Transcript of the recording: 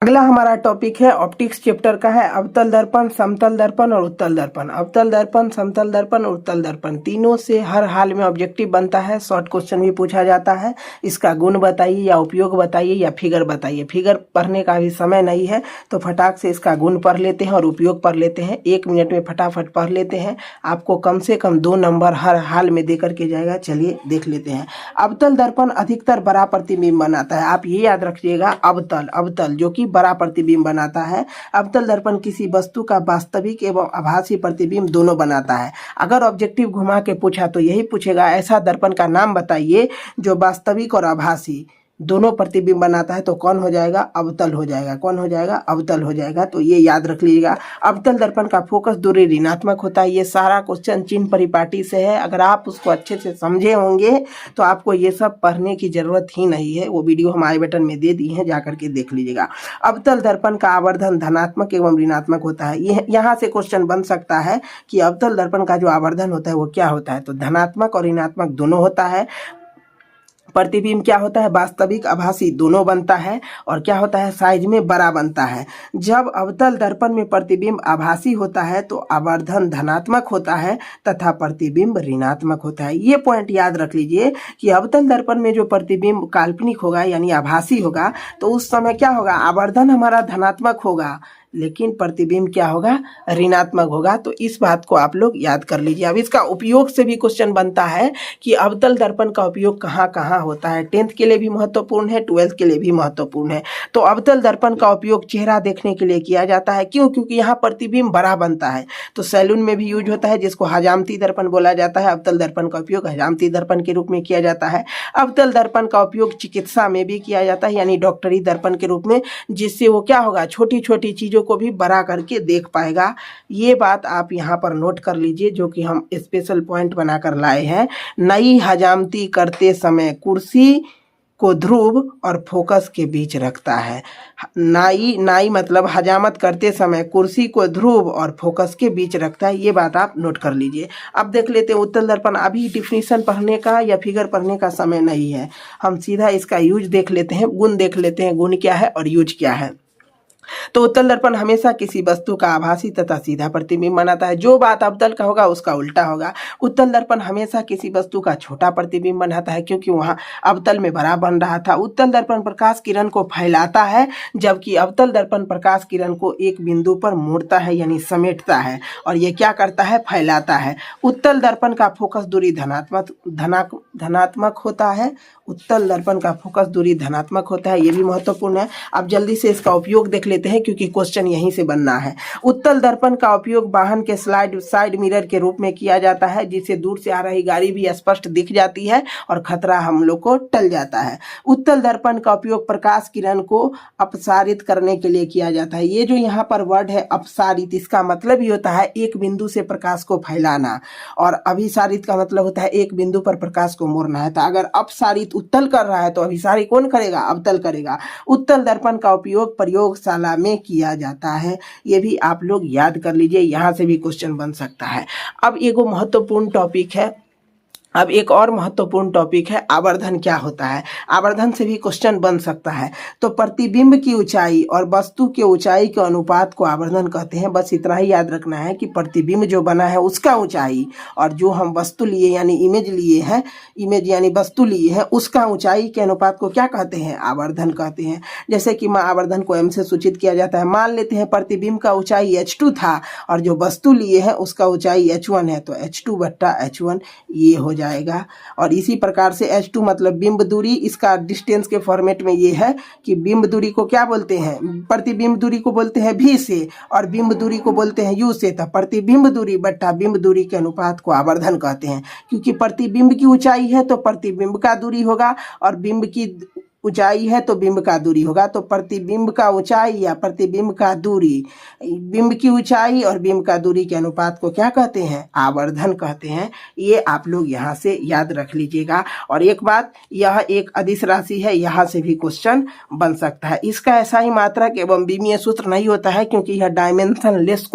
अगला हमारा टॉपिक है ऑप्टिक्स चैप्टर का है अवतल दर्पण, समतल दर्पण और उत्तल दर्पण। अवतल दर्पण, समतल दर्पण और उत्तल दर्पण तीनों से हर हाल में ऑब्जेक्टिव बनता है। शॉर्ट क्वेश्चन भी पूछा जाता है। इसका गुण बताइए या उपयोग बताइए या फिगर बताइए। फिगर पढ़ने का भी समय नहीं है तो फटाक से इसका गुण पढ़ लेते हैं और उपयोग पढ़ लेते हैं। 1 मिनट में फटाफट पढ़ लेते हैं। आपको कम से कम 2 नंबर हर हाल में दे करके जाएगा। चलिए देख लेते हैं। अवतल दर्पण अधिकतर बड़ा प्रतिबिंब बनाता है। आप ये याद रखिएगा, अवतल जो कि बड़ा प्रतिबिंब बनाता है। अवतल दर्पण किसी वस्तु का वास्तविक एवं आभासी प्रतिबिंब दोनों बनाता है। अगर ऑब्जेक्टिव घुमा के पूछा तो यही पूछेगा, ऐसा दर्पण का नाम बताइए जो वास्तविक और आभासी दोनों प्रतिबिंब बनाता है, तो कौन हो जाएगा? अवतल हो जाएगा। कौन हो जाएगा? अवतल हो जाएगा। तो ये याद रख लीजिएगा। अवतल दर्पण का फोकस दूरी ऋणात्मक होता है। ये सारा क्वेश्चन चिन्ह परिपाटी से है। अगर आप उसको अच्छे से समझे होंगे तो आपको ये सब पढ़ने की जरूरत ही नहीं है। वो वीडियो हम आई बटन में दे दिए हैं, जा करके देख लीजिएगा। अवतल दर्पण का आवर्धन धनात्मक एवं ऋणात्मक होता है। ये यहाँ से क्वेश्चन बन सकता है कि अवतल दर्पण का जो आवर्धन होता है वो क्या होता है, तो धनात्मक और ऋणात्मक दोनों होता है। प्रतिबिंब क्या होता है? वास्तविक आभासी दोनों बनता है। और क्या होता है? साइज में बड़ा बनता है। जब अवतल दर्पण में प्रतिबिंब आभासी होता है तो आवर्धन धनात्मक होता है तथा प्रतिबिंब ऋणात्मक होता है। ये पॉइंट याद रख लीजिए कि अवतल दर्पण में जो प्रतिबिंब काल्पनिक होगा यानी आभासी होगा तो उस समय क्या होगा? आवर्धन हमारा धनात्मक होगा लेकिन प्रतिबिंब क्या होगा? ऋणात्मक होगा। तो इस बात को आप लोग याद कर लीजिए। अब इसका उपयोग से भी क्वेश्चन बनता है कि अवतल दर्पण का उपयोग कहाँ कहाँ होता है। 10th के लिए भी महत्वपूर्ण है, 12th के लिए भी महत्वपूर्ण है। तो अवतल दर्पण का उपयोग चेहरा देखने के लिए किया जाता है। क्यों? क्योंकि यहाँ प्रतिबिंब बड़ा बनता है। तो सैलून में भी यूज होता है, जिसको हजामती दर्पण बोला जाता है। अवतल दर्पण का उपयोग हजामती दर्पण के रूप में किया जाता है। अवतल दर्पण का उपयोग चिकित्सा में भी किया जाता है, यानी डॉक्टरी दर्पण के रूप में, जिससे वो क्या होगा? छोटी छोटी चीजों को भी बड़ा करके देख पाएगा। ये बात आप यहाँ पर नोट कर लीजिए, जो कि हम स्पेशल पॉइंट बनाकर लाए हैं। नई हजामती करते समय कुर्सी को ध्रुव और फोकस के बीच रखता है। नाई मतलब हजामत करते समय कुर्सी को ध्रुव और फोकस के बीच रखता है। ये बात आप नोट कर लीजिए। अब देख लेते हैं उत्तल दर्पण। अभी डिफिनीशन पढ़ने का या फिगर पढ़ने का समय नहीं है, हम सीधा इसका यूज देख लेते हैं, गुण देख लेते हैं, गुण क्या है और यूज क्या है। तो उत्तल दर्पण हमेशा किसी वस्तु का आभासी तथा सीधा प्रतिबिंब बनाता है। जो बात अवतल का होगा उसका उल्टा होगा। उत्तल दर्पण हमेशा किसी वस्तु का छोटा प्रतिबिंब बनाता है, क्योंकि वहां अवतल में बड़ा बन रहा था। उत्तल दर्पण प्रकाश किरण को फैलाता है, जबकि अवतल दर्पण प्रकाश किरण को एक बिंदु पर मोड़ता है यानी समेटता है। और ये क्या करता है? फैलाता है। उत्तल दर्पण का फोकस दूरी धनात्मक होता है। उत्तल दर्पण का फोकस दूरी धनात्मक होता है। ये भी महत्वपूर्ण है। अब जल्दी से इसका उपयोग देख लेते हैं, क्योंकि क्वेश्चन यहीं से बनना है। उत्तल दर्पण का उपयोग वाहन के साइड मिरर के रूप में किया जाता है, जिससे दूर से आ रही गाड़ी भी स्पष्ट दिख जाती है और खतरा हम लोग को टल जाता है। उत्तल दर्पण का उपयोग प्रकाश किरण को अपसारित करने के लिए किया जाता है। ये जो यहाँ पर वर्ड है अपसारित, इसका मतलब ही होता है एक बिंदु से प्रकाश को फैलाना, और अभिसारित का मतलब होता है एक बिंदु पर प्रकाश को मोड़ना है। तो अगर अपसारित उत्तल कर रहा है तो अभिसारी कौन करेगा? अवतल करेगा। उत्तल दर्पण का उपयोग प्रयोगशाला में किया जाता है। ये भी आप लोग याद कर लीजिए, यहाँ से भी क्वेश्चन बन सकता है। अब एगो महत्वपूर्ण टॉपिक है, अब एक और महत्वपूर्ण टॉपिक है आवर्धन क्या होता है। आवर्धन से भी क्वेश्चन बन सकता है। तो प्रतिबिंब की ऊंचाई और वस्तु के ऊंचाई के अनुपात को आवर्धन कहते हैं। बस इतना ही याद रखना है कि प्रतिबिंब जो बना है उसका ऊंचाई, और जो हम वस्तु लिए यानी इमेज लिए हैं, इमेज यानी वस्तु लिए हैं, उसका ऊंचाई के अनुपात को क्या कहते हैं? आवर्धन कहते हैं। जैसे कि आवर्धन को m से सूचित किया जाता है। मान लेते हैं प्रतिबिंब का ऊंचाई h2 था और जो वस्तु लिए हैं उसका ऊंचाई h1 है, तो h2/h1 ये हो जाएगा। और इसी प्रकार से h2 मतलब बिंब दूरी, इसका डिस्टेंस के फॉर्मेट में ये है कि बिंब दूरी को क्या बोलते हैं? प्रतिबिंब दूरी को बोलते हैं v से और बिंब दूरी को बोलते हैं u से। तो प्रतिबिंब दूरी बट्टा बिंब दूरी के अनुपात को आवर्धन कहते हैं। क्योंकि प्रतिबिंब की ऊंचाई है तो प्रतिबिंब का दूरी होगा, और बिंब की ऊंचाई है तो बिंब का दूरी होगा। तो प्रतिबिंब का ऊंचाई या प्रतिबिंब का दूरी, बिंब की ऊंचाई और बिंब का दूरी के अनुपात को क्या कहते हैं? आवर्धन कहते हैं। ये आप लोग यहाँ से याद रख लीजिएगा। और एक बात, यह एक अदिश राशि है, यहाँ से भी क्वेश्चन बन सकता है। इसका ऐसा ही मात्रक एवं विमीय सूत्र नहीं होता है, क्योंकि यह डायमेंशन लेस